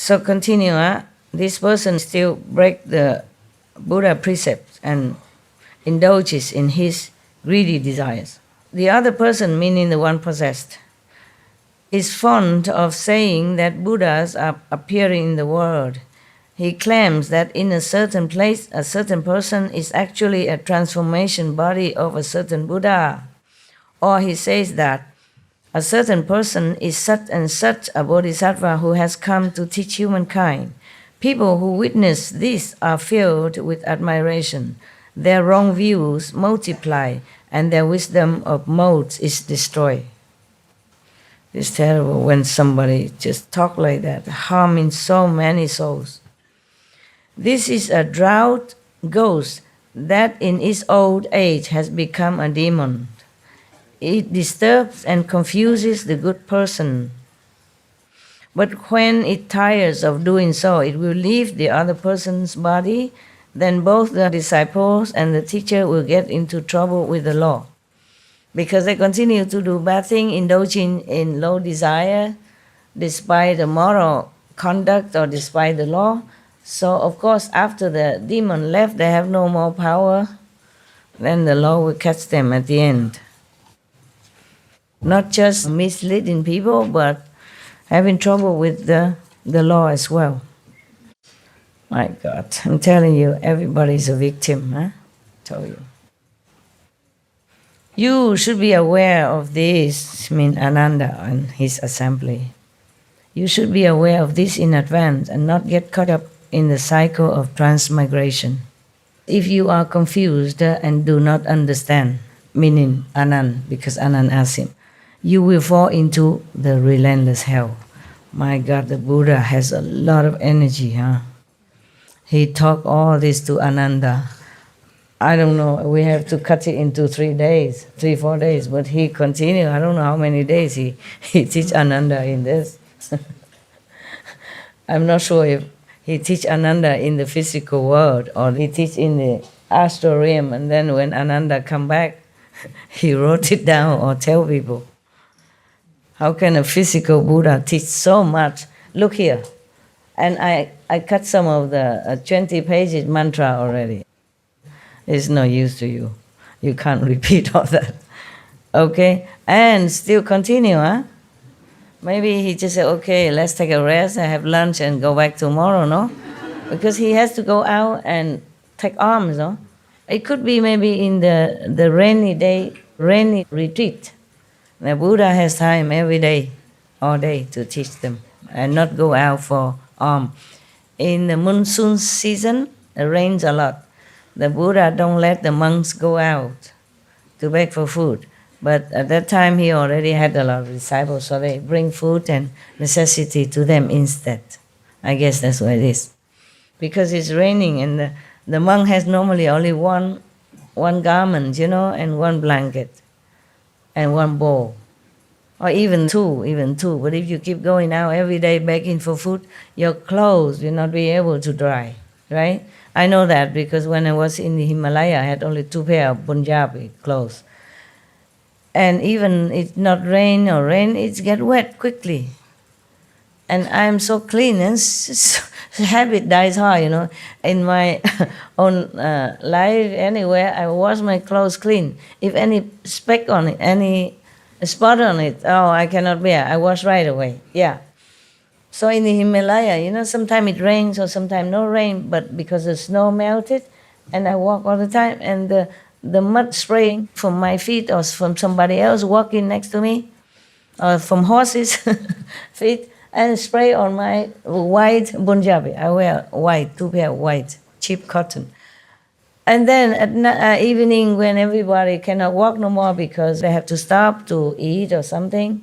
So continue, this person still break the Buddha precepts and indulges in his greedy desires. The other person, meaning the one possessed, is fond of saying that Buddhas are appearing in the world. He claims that in a certain place, a certain person is actually a transformation body of a certain Buddha. Or he says that a certain person is such and such a bodhisattva who has come to teach humankind. People who witness this are filled with admiration. Their wrong views multiply, and their wisdom of modes is destroyed. It's terrible when somebody just talk like that, harming so many souls. This is a drought ghost that in its old age has become a demon. It disturbs and confuses the good person. But when it tires of doing so, it will leave the other person's body. Then both the disciples and the teacher will get into trouble with the law. Because they continue to do bad things, indulging in low desire, despite the moral conduct or despite the law. So of course, after the demon left, they have no more power. Then the law will catch them at the end. Not just misleading people, but having trouble with the law as well. My God, I'm telling you, everybody's a victim, huh? Tell you. You should be aware of this, Ananda and his assembly. You should be aware of this in advance and not get caught up in the cycle of transmigration. If you are confused and do not understand, meaning Anand, because Anand asked him, you will fall into the relentless hell. My God, the Buddha has a lot of energy, huh? He taught all this to Ananda. I don't know, we have to cut it into 3 days, 4 days, but he continued. I don't know how many days he teach Ananda in this. I'm not sure if he teach Ananda in the physical world or he teach in the astral realm, and then when Ananda come back, he wrote it down or tell people. How can a physical Buddha teach so much? Look here. And I cut some of the 20 pages mantra already. It's no use to you. You can't repeat all that. Okay? And still continue, huh? Maybe he just said, okay, let's take a rest and have lunch and go back tomorrow, no? Because he has to go out and take alms, no? It could be maybe in the rainy day, rainy retreat. The Buddha has time every day, all day, to teach them and not go out for alms. In the monsoon season, it rains a lot. The Buddha don't let the monks go out to beg for food. But at that time, he already had a lot of disciples, so they bring food and necessity to them instead. I guess that's what it is. Because it's raining and the monk has normally only one garment, and one blanket and one bowl. Or even two. But if you keep going out every day begging for food, your clothes will not be able to dry, right? I know that because when I was in the Himalaya, I had only 2 pairs of Punjabi clothes. And even it's not rain, it gets wet quickly. And I'm so clean, and habit dies hard, In my own life, anywhere, I wash my clothes clean. If any speck on it, any spot on it, I cannot bear. I wash right away, yeah. So in the Himalaya, sometimes it rains or sometimes no rain, but because the snow melted, and I walk all the time, and the mud spraying from my feet or from somebody else walking next to me, or from horses' feet, and spray on my white Punjabi. I wear white, 2 pair of white, cheap cotton. And then at evening when everybody cannot walk no more because they have to stop to eat or something,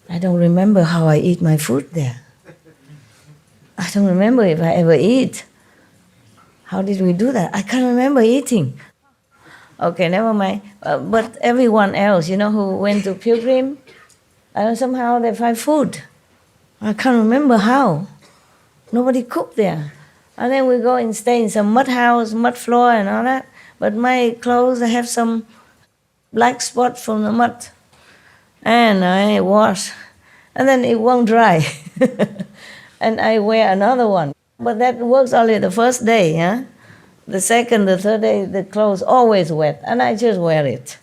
I don't remember how I eat my food there. I don't remember if I ever eat. How did we do that? I can't remember eating. Okay, never mind. But everyone else, who went to pilgrim, somehow they find food. I can't remember how. Nobody cooked there. And then we go and stay in some mud house, mud floor and all that. But my clothes, I have some black spot from the mud. And I wash. And then it won't dry. and I wear another one. But that works only the first day, huh? The second, the third day, the clothes always wet, and I just wear it.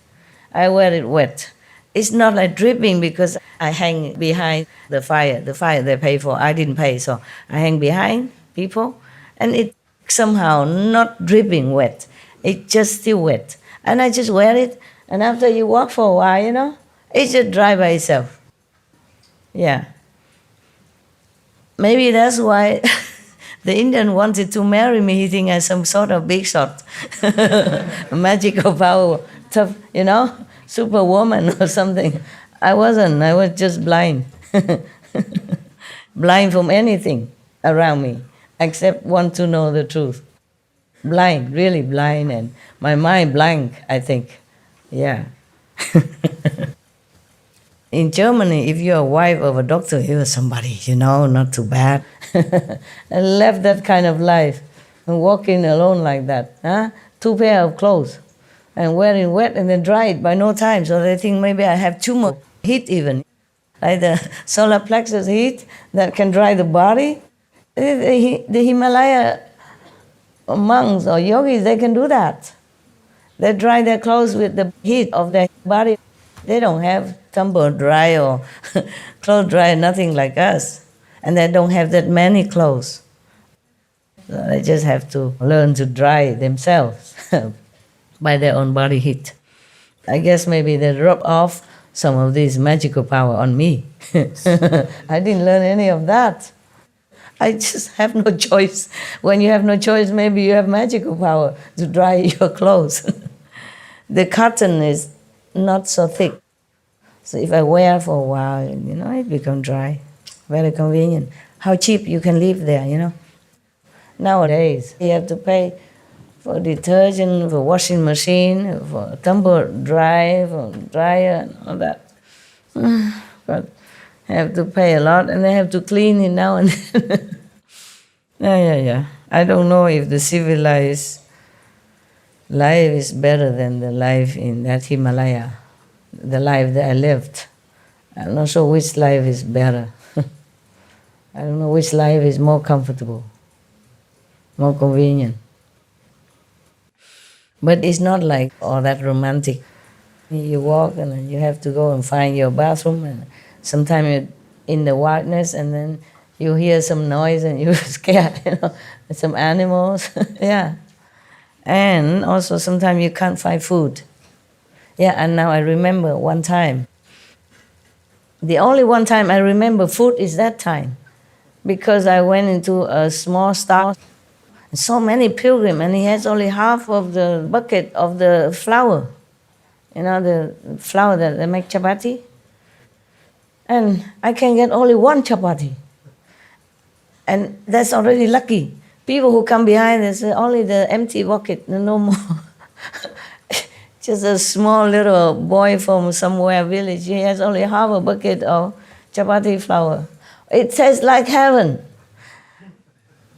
I wear it wet. It's not like dripping because I hang behind the fire. The fire they pay for, I didn't pay, so I hang behind people, and it somehow not dripping wet. It just still wet, and I just wear it. And after you walk for a while, you know, it just dry by itself. Yeah. Maybe that's why the Indian wanted to marry me. He think I'm some sort of big shot, magical power, tough, you know, superwoman or something. I wasn't. I was just blind, blind from anything around me, except want to know the truth. Blind, really blind, and my mind blank, I think. Yeah. In Germany, if you're a wife of a doctor, you're somebody, you know, not too bad. I left that kind of life and walking alone like that. Huh? 2 pair of clothes and wearing wet and then dry it by no time. So they think maybe I have too much heat even. Like the solar plexus heat that can dry the body. The Himalaya monks or yogis, they can do that. They dry their clothes with the heat of their body. They don't have tumble dry or clothes dry, nothing like us. And they don't have that many clothes. So they just have to learn to dry themselves by their own body heat. I guess maybe they rub off some of this magical power on me. I didn't learn any of that. I just have no choice. When you have no choice, maybe you have magical power to dry your clothes. The cotton is not so thick. So if I wear for a while, you know, it becomes dry. Very convenient. How cheap you can live there, you know. Nowadays, you have to pay for detergent, for washing machine, for tumble dry, for dryer, and all that. But I have to pay a lot, and I have to clean it now and then. Yeah. I don't know if the civilized life is better than the life in that Himalaya, the life that I lived. I'm not sure which life is better. I don't know which life is more comfortable, more convenient. But it's not like all that romantic. You walk and then you have to go and find your bathroom, and sometimes you're in the wilderness and then you hear some noise and you're scared, you know, some animals. Yeah. And also sometimes you can't find food. Yeah, and now I remember one time. The only one time I remember food is that time. Because I went into a small store, so many pilgrims, and he has only half of the bucket of the flour. You know, the flour that they make chapati. And I can get only one chapati. And that's already lucky. People who come behind, they say, only the empty bucket, no more. Just a small little boy from somewhere village, he has only half a bucket of chapati flour. It tastes like heaven.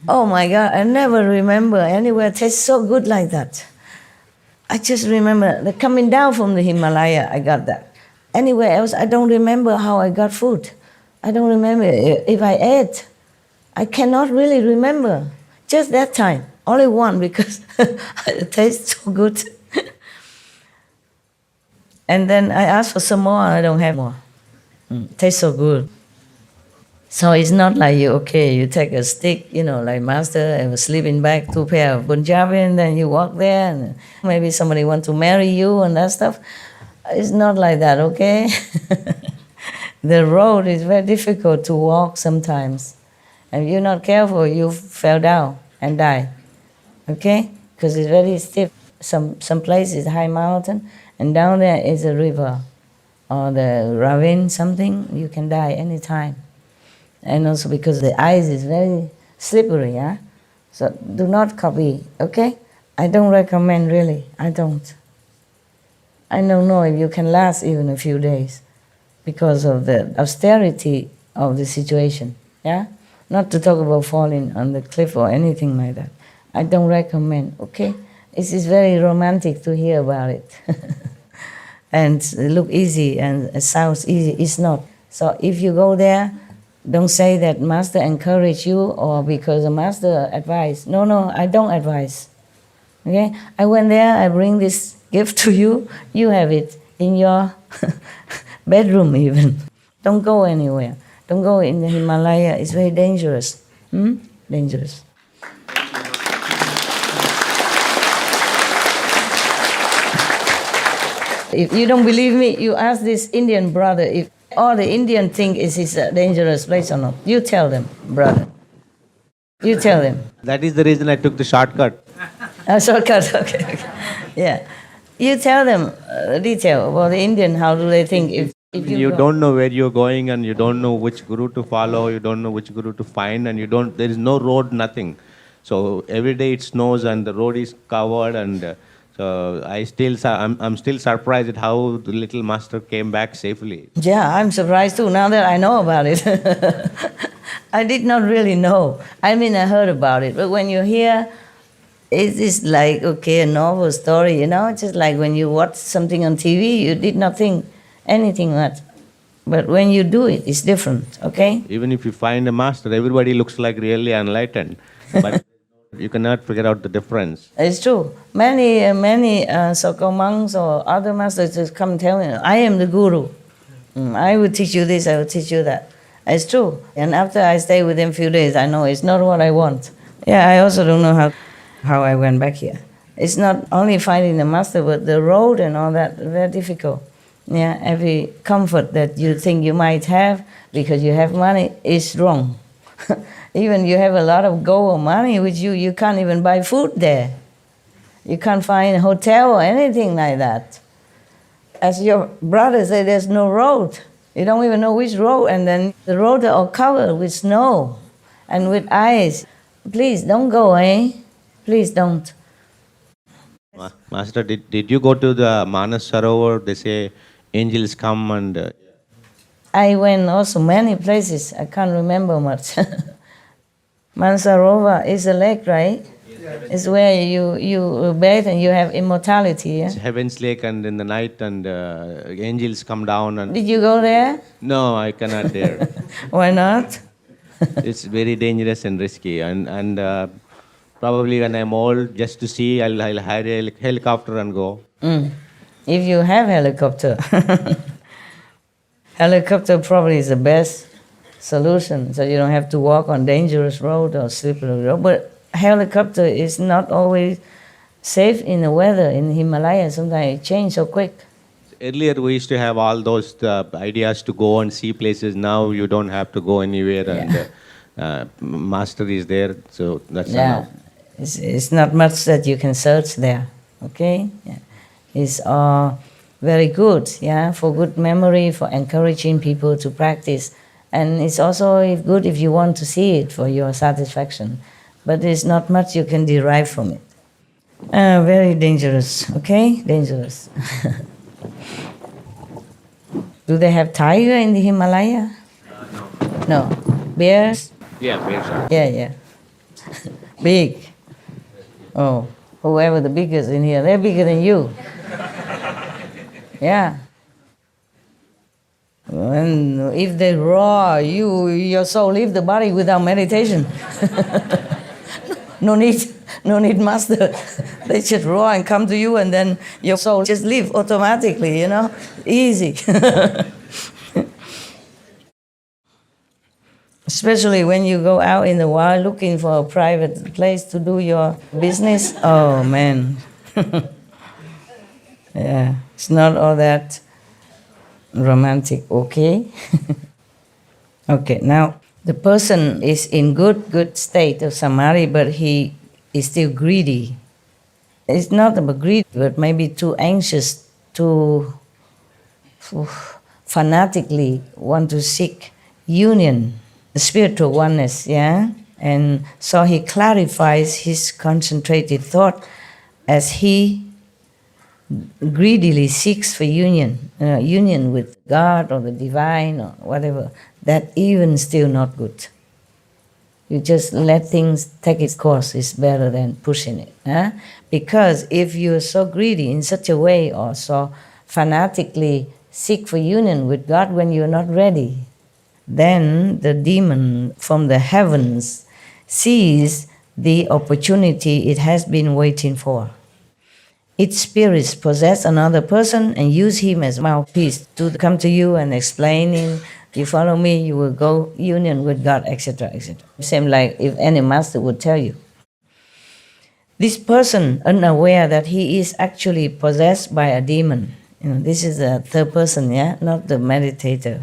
Oh my God, I never remember anywhere tastes so good like that. I just remember the coming down from the Himalaya, I got that. Anywhere else, I don't remember how I got food. I don't remember if I ate. I cannot really remember. Just that time, only one, because it tastes so good. And then I asked for some more, I don't have more. Tastes so good. So it's not like you take a stick, you know, like master, and a sleeping bag, 2 pair of Punjabi, and then you walk there, and maybe somebody want to marry you and that stuff. It's not like that, okay? The road is very difficult to walk sometimes. And if you're not careful, you fell down and die, okay? Because it's very steep. Some places high mountain, and down there is a river or the ravine, something, you can die anytime. And also because the ice is very slippery, yeah? So do not copy, okay? I don't recommend, really, I don't. I don't know if you can last even a few days because of the austerity of the situation, yeah? Not to talk about falling on the cliff or anything like that. I don't recommend, okay? It is very romantic to hear about it. And it look easy and it sounds easy, it's not. So if you go there, Don't say that Master encouraged you or because the Master advised. No, I don't advise. Okay? I went there, I bring this gift to you, you have it in your bedroom even. Don't go anywhere. Don't go in the Himalaya, it's very dangerous. Dangerous. If you don't believe me, you ask this Indian brother if all the Indian think is a dangerous place or not. You tell them, brother. You tell them. That is the reason I took the shortcut. A shortcut, okay. Yeah. You tell them detail about the Indian, how do they think if you don't know where you're going and you don't know which guru to follow, you don't know which guru to find, and there is no road, nothing. So every day it snows and the road is covered, and so I'm still surprised at how the little master came back safely. Yeah, I'm surprised too, now that I know about it. I did not really know. I mean, I heard about it, but when you hear, it is like, okay, a novel story, just like when you watch something on TV, you did not think anything much. But when you do it, it's different, okay? Even if you find a master, everybody looks like really enlightened, but you cannot figure out the difference. It's true. Many so-called monks or other masters just come tell me, I am the guru. I will teach you this, I will teach you that. It's true. And after I stay with them a few days, I know it's not what I want. Yeah, I also don't know how I went back here. It's not only finding the master, but the road and all that, very difficult. Yeah, every comfort that you think you might have because you have money is wrong. Even you have a lot of gold or money with you, you can't even buy food there. You can't find a hotel or anything like that. As your brother said, there's no road. You don't even know which road, and then the roads are all covered with snow and with ice. Please don't go, eh? Please don't. Master, did you go to the Manas Sarovar? They say angels come and... I went also many places. I can't remember much. Manas Sarovar is a lake, right? It's where you bathe and you have immortality. Yeah? It's Heaven's Lake, and in the night and angels come down. And Did you go there? No, I cannot dare. Why not? It's very dangerous and risky, and probably when I'm old, just to see, I'll hire a helicopter and go. If you have helicopter. Helicopter probably is the best solution, so you don't have to walk on dangerous road or slippery road. But helicopter is not always safe in the weather. In the Himalayas, sometimes it changes so quick. Earlier, we used to have all those ideas to go and see places. Now you don't have to go anywhere, and master is there, so that's enough. It's not much that you can search there, okay? Yeah. It's very good, yeah, for good memory, for encouraging people to practice. And it's also good if you want to see it for your satisfaction. But there's not much you can derive from it. Very dangerous, okay? Dangerous. Do they have tiger in the Himalaya? No. Bears? Yeah, bears are. Yeah. Big. Oh, whoever the biggest in here, they're bigger than you. Yeah. And if they roar, your soul leave the body without meditation. No need master. They just roar and come to you, and then your soul just leave automatically, easy. Especially when you go out in the wild looking for a private place to do your business. Oh, man. Yeah, it's not all that romantic, okay? Okay, now the person is in good state of samadhi, but he is still greedy. It's not about greed, but maybe too anxious, too fanatically want to seek union, spiritual oneness, yeah? And so he clarifies his concentrated thought as he greedily seeks for union with God or the divine or whatever. That even still not good. You just let things take its course is better than pushing it. Huh? Because if you're so greedy in such a way or so fanatically seek for union with God when you're not ready, then the demon from the heavens sees the opportunity it has been waiting for. Its spirits possess another person and use him as mouthpiece to come to you and explaining, you follow me, you will go union with God, etc., etc. Same like if any master would tell you. This person, unaware that he is actually possessed by a demon, this is a third person, yeah, not the meditator,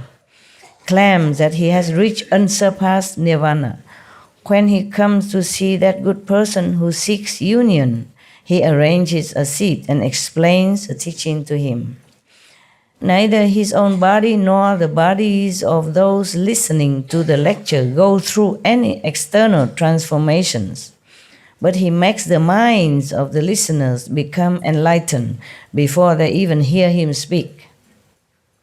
claims that he has reached unsurpassed nirvana. When he comes to see that good person who seeks union, he arranges a seat and explains the teaching to him. Neither his own body nor the bodies of those listening to the lecture go through any external transformations, but he makes the minds of the listeners become enlightened before they even hear him speak.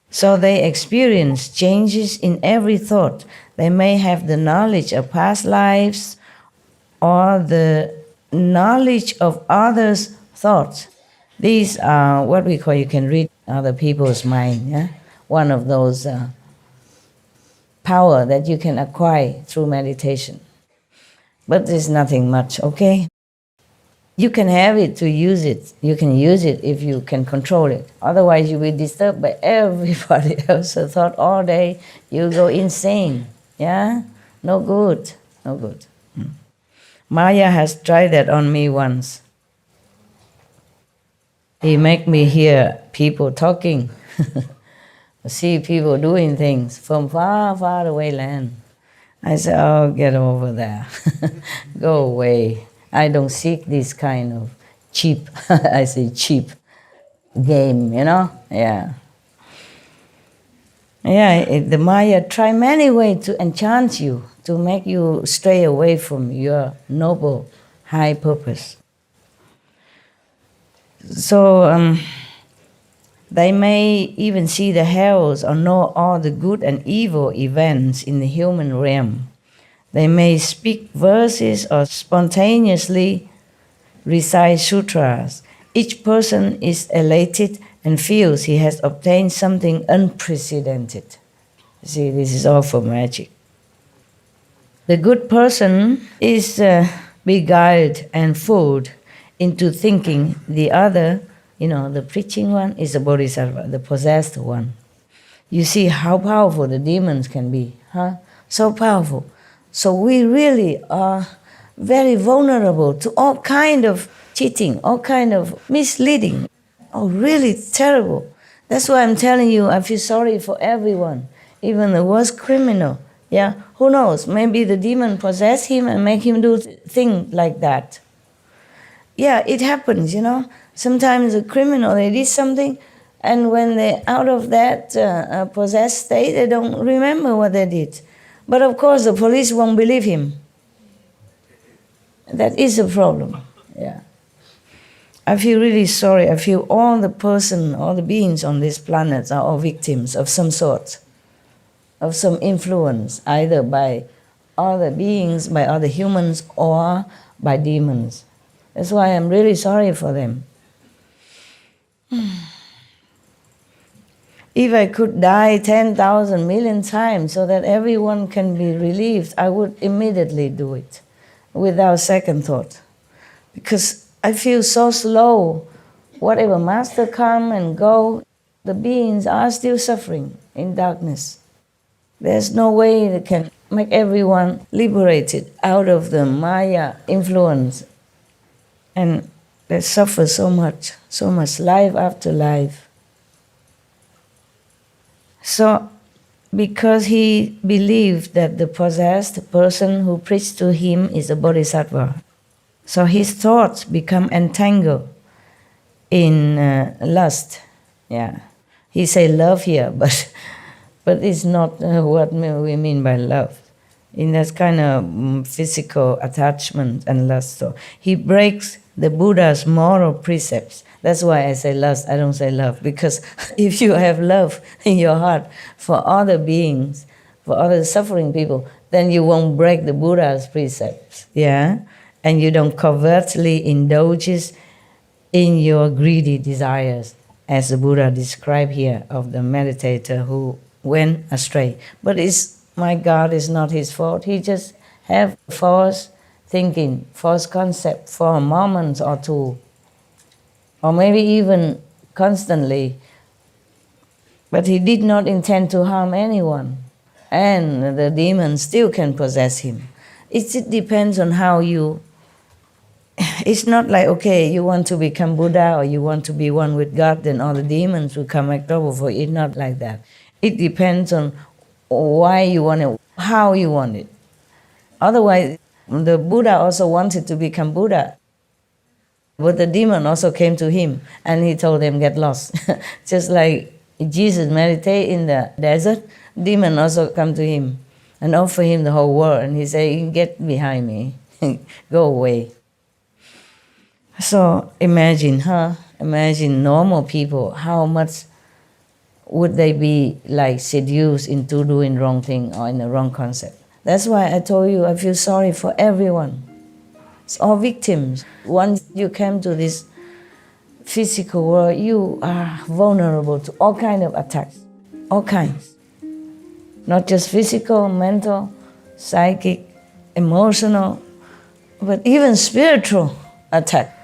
So they experience changes in every thought. They may have the knowledge of past lives or the knowledge of others' thoughts. These are what we call, you can read other people's mind, yeah? One of those power that you can acquire through meditation. But there's nothing much, okay? You can have it to use it. You can use it if you can control it. Otherwise, you will be disturbed by everybody else's thought all day. You go insane, yeah? No good, no good. Maya has tried that on me once. He make me hear people talking, see people doing things from far, far away land. I said, oh, get over there. Go away. I don't seek this kind of cheap, I say cheap game, Yeah. Yeah, the Maya try many ways to enchant you, to make you stray away from your noble, high purpose. So they may even see the hells or know all the good and evil events in the human realm. They may speak verses or spontaneously recite sutras. Each person is elated and feels he has obtained something unprecedented. See, this is all for magic. The good person is beguiled and fooled into thinking the other, the preaching one, is a bodhisattva, the possessed one. You see how powerful the demons can be, huh? So powerful. So we really are very vulnerable to all kind of cheating, all kind of misleading. Oh, really terrible. That's why I'm telling you, I feel sorry for everyone, even the worst criminal. Yeah, who knows? Maybe the demon possess him and make him do things like that. Yeah, it happens, Sometimes a criminal, they did something, and when they're out of that possessed state, they don't remember what they did. But of course, the police won't believe him. That is a problem, yeah. I feel really sorry. I feel all the beings on this planet are all victims of some sort, of some influence, either by other beings, by other humans, or by demons. That's why I'm really sorry for them. If I could die 10,000 million times so that everyone can be relieved, I would immediately do it without second thought. Because I feel so slow. Whatever master come and go, the beings are still suffering in darkness. There's no way they can make everyone liberated out of the Maya influence. And they suffer so much, life after life. So, because he believed that the possessed person who preached to him is a bodhisattva, so his thoughts become entangled in lust. Yeah, he say love here, but it's not what we mean by love. In that kind of physical attachment and lust. So he breaks the Buddha's moral precepts. That's why I say lust, I don't say love. Because if you have love in your heart for other beings, for other suffering people, then you won't break the Buddha's precepts. Yeah? And you don't covertly indulge in your greedy desires, as the Buddha described here of the meditator who went astray. But it's my God is not his fault. He just have false thinking, false concept for a moment or two, or maybe even constantly. But he did not intend to harm anyone, and the demon still can possess him. It depends on how you. It's not like, okay, you want to become Buddha or you want to be one with God, then all the demons will come act trouble for you. It's not like that. It depends on why you want it, how you want it. Otherwise, the Buddha also wanted to become Buddha. But the demon also came to him and he told him, get lost. Just like Jesus meditate in the desert, demon also come to him and offer him the whole world. And he said, get behind me, go away. So imagine, Imagine normal people, how much would they be like seduced into doing wrong thing or in the wrong concept. That's why I told you I feel sorry for everyone. It's all victims. Once you came to this physical world, you are vulnerable to all kinds of attacks, all kinds. Not just physical, mental, psychic, emotional, but even spiritual attack.